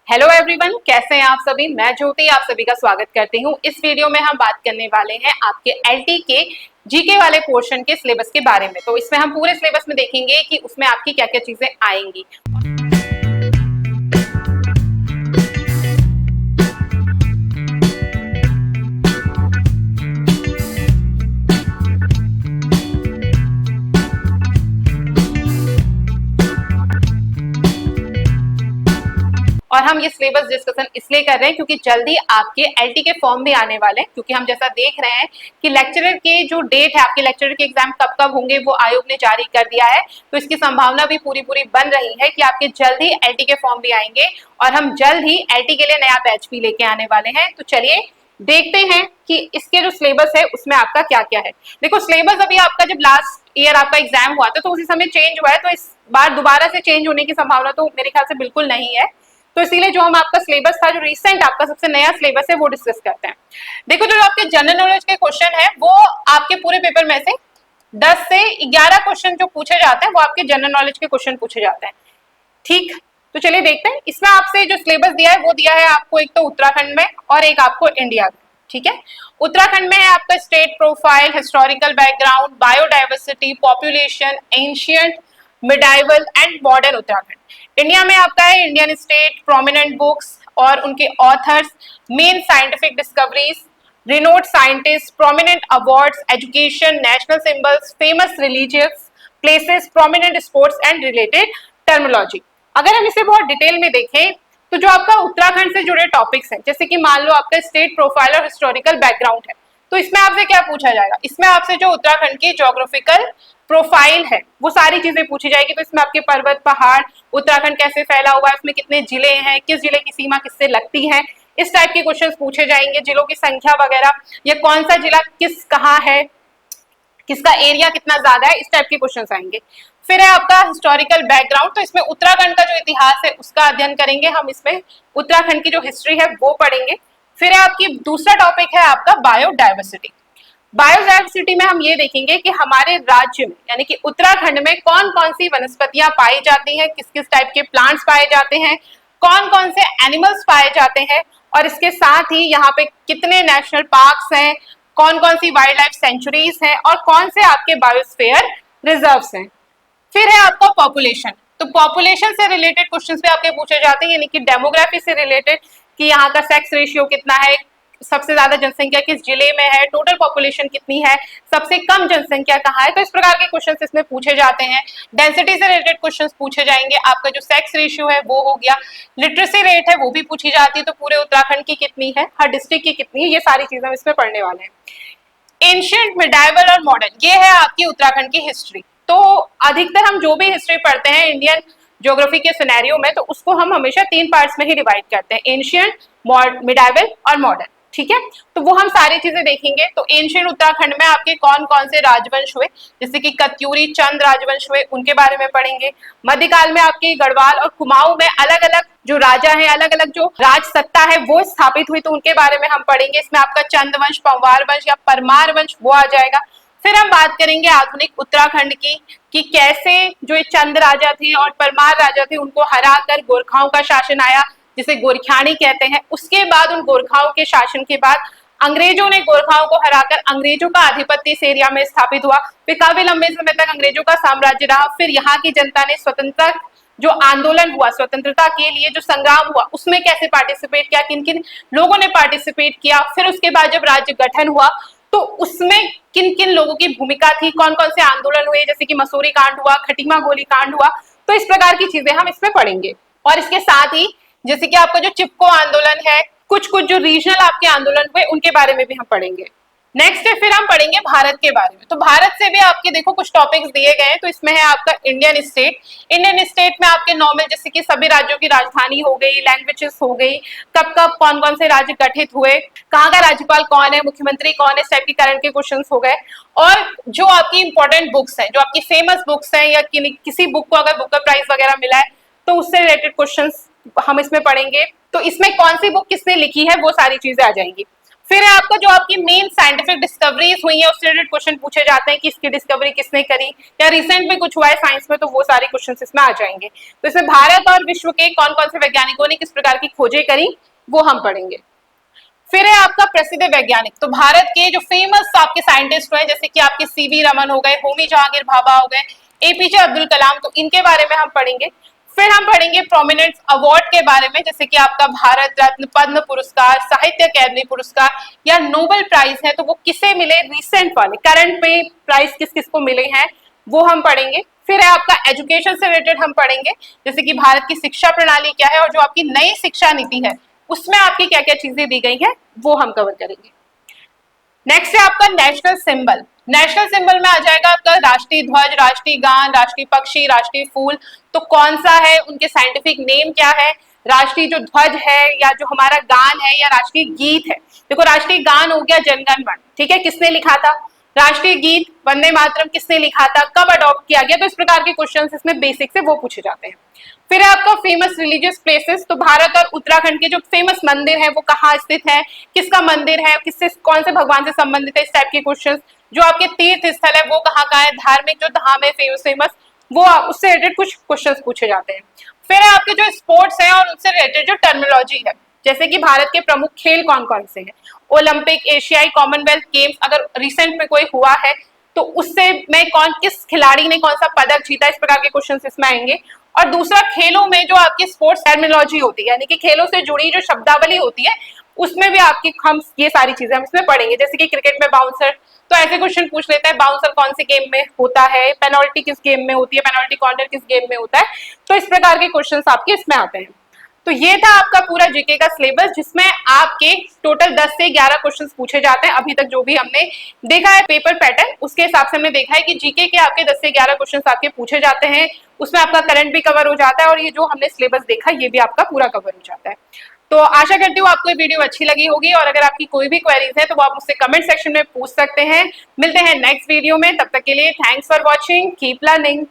Hello everyone, कैसे हैं आप सभी। मैं ज्योति आप सभी का स्वागत करती हूं। इस वीडियो में हम बात करने वाले हैं आपके एलटी के जीके वाले पोर्शन के सिलेबस के बारे में। तो इसमें हम पूरे सिलेबस में देखेंगे कि उसमें आपकी क्या क्या चीजें आएंगी। और हम ये सिलेबस डिस्कशन इसलिए कर रहे हैं क्योंकि जल्दी आपके एलटी के फॉर्म भी आने वाले हैं। क्योंकि हम जैसा देख रहे हैं कि लेक्चरर के जो डेट है, आपके लेक्चरर के एग्जाम कब कब होंगे वो आयोग ने जारी कर दिया है। तो इसकी संभावना भी पूरी बन रही है कि आपके जल्द ही एलटी के फॉर्म भी आएंगे और हम जल्द ही एलटी के लिए नया बैच भी लेके आने वाले हैं। तो चलिए देखते हैं कि इसके जो सिलेबस है उसमें आपका क्या क्या है। देखो, सिलेबस अभी आपका जब लास्ट ईयर आपका एग्जाम हुआ था तो उसी समय चेंज हुआ है, तो इस बार दोबारा से चेंज होने की संभावना तो मेरे ख्याल से बिल्कुल नहीं है। तो इसीलिए जो हम आपका सिलेबस था, जो रिसेंट आपका सबसे नया सिलेबस है, वो डिस्कस करते हैं। देखो, जो आपके जनरल नॉलेज के क्वेश्चन है वो आपके पूरे पेपर में से 10 से 11 क्वेश्चन जो पूछे जाते हैं वो आपके जनरल नॉलेज के क्वेश्चन पूछे जाते हैं। ठीक, तो चलिए देखते हैं। इसमें आपसे जो सिलेबस दिया है वो दिया है आपको एक तो उत्तराखंड में और एक आपको इंडिया में। ठीक है, उत्तराखंड में है आपका state profile, historical background, biodiversity, population, ancient, medieval and modern Uttarakhand. India में आपका है इंडियन स्टेट, प्रोमिनेंट बुक्स और उनके authors, main scientific discoveries, renowned scientist, prominent awards, education, national symbols, famous religious places, prominent sports and related terminology. अगर हम इसे बहुत detail में देखें तो जो आपका उत्तराखंड से जुड़े टॉपिक्स हैं, जैसे कि मान लो आपका स्टेट प्रोफाइल और हिस्टोरिकल बैकग्राउंड है, तो इसमें आपसे क्या पूछा जाएगा? इसमें आपसे जो उत्तराखंड की ज्योग्राफिकल प्रोफाइल है वो सारी चीजें पूछी जाएगी। तो इसमें आपके पर्वत, पहाड़, उत्तराखंड कैसे फैला हुआ है, उसमें कितने जिले हैं, किस जिले की सीमा किससे लगती है, इस टाइप के क्वेश्चंस पूछे जाएंगे। जिलों की संख्या वगैरह, या कौन सा जिला किस कहाँ है, किसका एरिया कितना ज्यादा है, इस टाइप के क्वेश्चंस आएंगे। फिर है आपका हिस्टोरिकल बैकग्राउंड, तो इसमें उत्तराखंड का जो इतिहास है उसका अध्ययन करेंगे हम। इसमें उत्तराखंड की जो हिस्ट्री है वो पढ़ेंगे। फिर है आपकी दूसरा टॉपिक है आपका बायोडाइवर्सिटी। बायोडाइवर्सिटी में हम ये देखेंगे कि हमारे राज्य में यानी कि उत्तराखंड में कौन कौन सी वनस्पतियां पाई जाती हैं, किस किस टाइप के प्लांट्स पाए जाते हैं, कौन कौन से एनिमल्स पाए जाते हैं, और इसके साथ ही यहाँ पे कितने नेशनल पार्क्स हैं, कौन कौन सी वाइल्ड लाइफ सेंचुरीज हैं और कौन से आपके बायोस्फीयर रिजर्व्स हैं। फिर है आपका पॉपुलेशन। तो पॉपुलेशन से रिलेटेड क्वेश्चंस भी आपके पूछे जाते हैं, यानी कि डेमोग्राफी से रिलेटेड कि यहाँ का सेक्स रेशियो कितना है, सबसे ज्यादा जनसंख्या किस जिले में है, टोटल पॉपुलेशन कितनी है, सबसे कम जनसंख्या कहाँ है। तो इस प्रकार के क्वेश्चंस इसमें पूछे जाते हैं। डेंसिटी से रिलेटेड क्वेश्चंस पूछे जाएंगे। आपका जो सेक्स रेशियो है वो हो गया। लिटरेसी रेट है वो भी पूछी जाती है, तो पूरे उत्तराखंड की कितनी है, हर डिस्ट्रिक्ट की कितनी है, ये सारी चीजें हम इसमें पढ़ने वाले हैं। एंशिएंट, मिडाइवल और मॉडर्न, ये है आपकी उत्तराखंड की हिस्ट्री। तो अधिकतर हम जो भी हिस्ट्री पढ़ते हैं इंडियन ज्योग्राफी के सिनेरियो में, तो उसको हम हमेशा 3 पार्ट्स में ही डिवाइड करते हैं, एंशिएंट, मिडाइवल और मॉडर्न। ठीक है, तो वो हम सारी चीजें देखेंगे। तो एंशिएंट उत्तराखंड में आपके कौन कौन से राजवंश हुए, जैसे कि कत्यूरी, चंद राजवंश हुए, उनके बारे में पढ़ेंगे। मध्यकाल में आपके गढ़वाल और कुमाऊं में अलग अलग जो राजा है, अलग अलग जो राज सत्ता है वो स्थापित हुई, तो उनके बारे में हम पढ़ेंगे। इसमें आपका चंद वंश, पंवार वंश या परमार वंश वो आ जाएगा। फिर हम बात करेंगे आधुनिक उत्तराखंड की कि कैसे जो ये चंद राजा थे और परमार राजा थे उनको हराकर गोरखाओं का शासन आया, जिसे गोरखियानी कहते हैं। उसके बाद उन गोरखाओं के शासन के बाद अंग्रेजों ने गोरखाओं को हराकर अंग्रेजों का आधिपत्य इस एरिया में स्थापित हुआ। फिर काफी लंबे समय तक अंग्रेजों का साम्राज्य रहा। फिर यहाँ की जनता ने स्वतंत्रता जो आंदोलन हुआ, स्वतंत्रता के लिए जो संग्राम हुआ, उसमें कैसे पार्टिसिपेट किया, किन किन लोगों ने पार्टिसिपेट किया। फिर उसके बाद जब राज्य गठन हुआ तो उसमें किन किन लोगों की भूमिका थी, कौन कौन से आंदोलन हुए, जैसे कि मसूरी कांड हुआ, खटीमा गोली कांड हुआ। तो इस प्रकार की चीजें हम इसमें पढ़ेंगे। और इसके साथ ही जैसे कि आपका जो चिपको आंदोलन है, कुछ कुछ जो रीजनल आपके आंदोलन हुए उनके बारे में भी हम पढ़ेंगे। नेक्स्ट है फिर हम पढ़ेंगे भारत के बारे में। तो भारत से भी आपके देखो कुछ टॉपिक्स दिए गए हैं। तो इसमें है आपका इंडियन स्टेट। इंडियन स्टेट में आपके नॉर्मल जैसे कि सभी राज्यों की राजधानी हो गई, लैंग्वेजेस हो गई, कब कब कौन कौन से राज्य गठित हुए, कहाँ का राज्यपाल कौन है, मुख्यमंत्री कौन है, इस टाइप के करंट के क्वेश्चन हो गए। और जो आपकी इंपॉर्टेंट बुक्स हैं, जो आपकी फेमस बुक्स हैं, या किसी बुक को अगर बुकर प्राइज वगैरह मिला है तो उससे रिलेटेड क्वेश्चन हम इसमें पढ़ेंगे। तो इसमें कौन सी बुक किसने लिखी है वो सारी चीजें आ जाएंगी। फिर है आपका जो आपकी मेन साइंटिफिक डिस्कवरीज हुई है उससे रिलेटेड क्वेश्चन पूछे जाते हैं कि इसकी डिस्कवरी किसने करी या रिसेंट में कुछ हुआ है साइंस में, तो वो सारे क्वेश्चन इसमें आ जाएंगे। तो इसमें भारत और विश्व के कौन कौन से वैज्ञानिकों ने किस प्रकार की खोजें करी वो हम पढ़ेंगे। फिर है आपका प्रसिद्ध वैज्ञानिक, तो भारत के जो फेमस आपके साइंटिस्ट हैं जैसे कि आपके सीवी रमन हो गए, होमी जहांगीर भाभा हो गए, एपीजे अब्दुल कलाम, तो इनके बारे में हम पढ़ेंगे। फिर हम पढ़ेंगे प्रोमिनेंट अवार्ड के बारे में, जैसे कि आपका भारत रत्न, पद्म पुरस्कार, साहित्य अकादमी पुरस्कार या नोबेल प्राइज है तो वो किसे मिले, रिसेंट वाले करंट में प्राइज किस किस को मिले हैं वो हम पढ़ेंगे। फिर है आपका एजुकेशन से रिलेटेड हम पढ़ेंगे, जैसे कि भारत की शिक्षा प्रणाली क्या है और जो आपकी नई शिक्षा नीति है उसमें आपकी क्या क्या चीजें दी गई है वो हम कवर करेंगे। नेक्स्ट है आपका नेशनल सिंबल। नेशनल सिंबल में आ जाएगा आपका राष्ट्रीय ध्वज, राष्ट्रीय गान, राष्ट्रीय पक्षी, राष्ट्रीय फूल, तो कौन सा है, उनके साइंटिफिक नेम क्या है, राष्ट्रीय जो ध्वज है या जो हमारा गान है या राष्ट्रीय गीत है। देखो राष्ट्रीय गान हो गया जनगण मन, ठीक है, किसने लिखा था, राष्ट्रीय गीत वंदे मातरम किसने लिखा था, कब अडॉप्ट किया गया, तो इस प्रकार के क्वेश्चंस इसमें बेसिक से वो पूछे जाते हैं। फिर है आपका फेमस रिलीजियस प्लेसेस, तो भारत और उत्तराखंड के जो फेमस मंदिर है वो कहाँ स्थित है, किसका मंदिर है, किससे कौन से भगवान से संबंधित है, इस टाइप के क्वेश्चंस। जो आपके तीर्थ स्थल है वो कहाँ का है, धार्मिक जो धाम है फेमस वो उससे रिलेटेड कुछ क्वेश्चंस पूछे जाते हैं। फिर है आपके जो स्पोर्ट्स है और उनसे रिलेटेड जो टर्मिनोलॉजी है, जैसे कि भारत के प्रमुख खेल कौन कौन से हैं, ओलंपिक, एशियाई, कॉमनवेल्थ गेम्स अगर रिसेंट में कोई हुआ है तो उससे में कौन किस खिलाड़ी ने कौन सा पदक जीता, इस प्रकार के क्वेश्चंस इसमें आएंगे। और दूसरा खेलों में जो आपकी स्पोर्ट्स टर्मिनोलॉजी होती है यानी कि खेलों से जुड़ी जो शब्दावली होती है उसमें भी आपकी हम ये सारी चीजें हम इसमें पढ़ेंगे, जैसे कि क्रिकेट में बाउंसर, तो ऐसे क्वेश्चन पूछ लेता है बाउंसर कौन से गेम में होता है, पेनल्टी किस गेम में होती है, पेनल्टी कॉर्नर किस गेम में होता है, तो इस प्रकार के क्वेश्चंस आपके इसमें आते हैं। तो ये था आपका पूरा जीके का सिलेबस जिसमें आपके टोटल 10 से 11 क्वेश्चंस पूछे जाते हैं। अभी तक जो भी हमने देखा है पेपर पैटर्न उसके हिसाब से हमने देखा है कि जीके के आपके 10 से 11 क्वेश्चंस आपके पूछे जाते हैं, उसमें आपका करंट भी कवर हो जाता है और ये जो हमने सिलेबस देखा ये भी आपका पूरा कवर हो जाता है। तो आशा करती हूँ आपको ये वीडियो अच्छी लगी होगी और अगर आपकी कोई भी क्वेरीज है तो वो आप मुझसे कमेंट सेक्शन में पूछ सकते हैं। मिलते हैं नेक्स्ट वीडियो में, तब तक के लिए thanks for watching, keep learning.